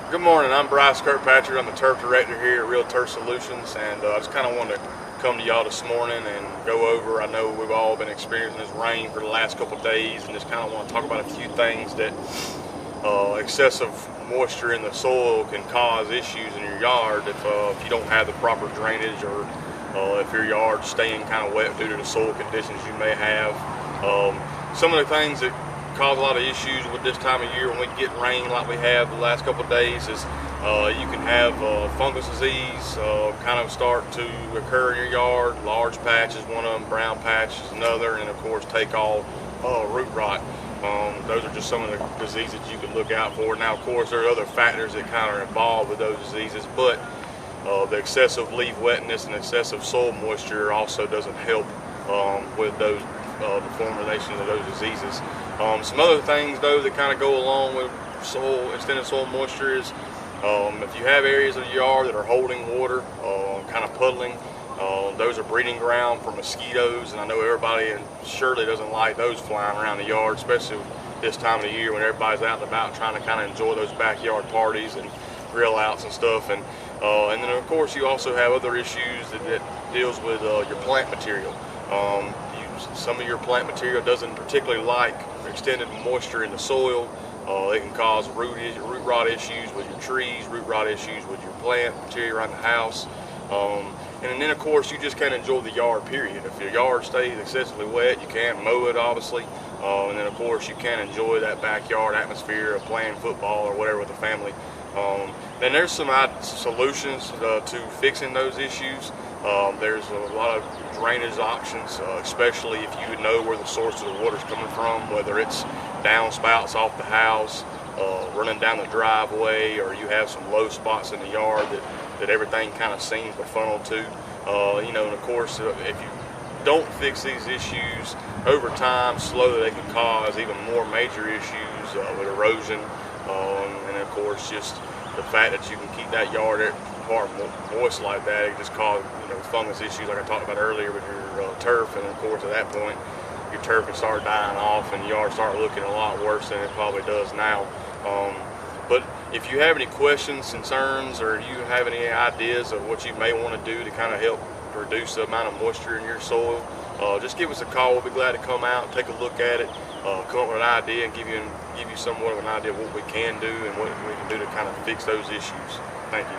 Good morning, I'm Bryce Kirkpatrick. I'm the turf director here at Real Turf Solutions, and I just kind of wanted to come to y'all this morning and go over. I know we've all been experiencing this rain for the last couple of days, and just kind of want to talk about a few things that excessive moisture in the soil can cause issues in your yard if you don't have the proper drainage, or if your yard's staying kind of wet due to the soil conditions you may have. Some of the things that cause a lot of issues with this time of year when we get rain like we have the last couple of days is you can have fungus disease kind of start to occur in your yard. Large patch is one of them, brown patch is another, and of course take all root rot. Those are just some of the diseases you can look out for. Now, of course, there are other factors that kind of are involved with those diseases, but the excessive leaf wetness and excessive soil moisture also doesn't help with those the formulation of those diseases. Some other things, though, that kind of go along with extended soil moisture is if you have areas of your yard that are holding water, kind of puddling, those are breeding ground for mosquitoes, and I know everybody surely doesn't like those flying around the yard, especially this time of the year when everybody's out and about trying to kind of enjoy those backyard parties and grill outs and stuff. And then, of course, you also have other issues that deals with your plant material. Some of your plant material doesn't particularly like extended moisture in the soil. It can cause root rot issues with your trees, root rot issues with your plant material around the house. And then, of course, you just can't enjoy the yard, period. If your yard stays excessively wet, you can't mow it, obviously. And then, of course, you can't enjoy that backyard atmosphere of playing football or whatever with the family. Then there's some solutions to fixing those issues. There's a lot of drainage options, especially if you know where the source of the water is coming from, whether it's downspouts off the house, running down the driveway, or you have some low spots in the yard that everything kind of seems to funnel to. And of course, if you don't fix these issues over time, slowly they can cause even more major issues with erosion, and of course just the fact that you can keep that yard part moist like that, it can just cause fungus issues like I talked about earlier with your turf. And of course at that point your turf can start dying off and the yard start looking a lot worse than it probably does now. But if you have any questions, concerns, or you have any ideas of what you may want to do to kind of help reduce the amount of moisture in your soil, just give us a call. We'll be glad to come out and take a look at it, come up with an idea, and give you somewhat of an idea of what we can do and what we can do to kind of fix those issues. Thank you.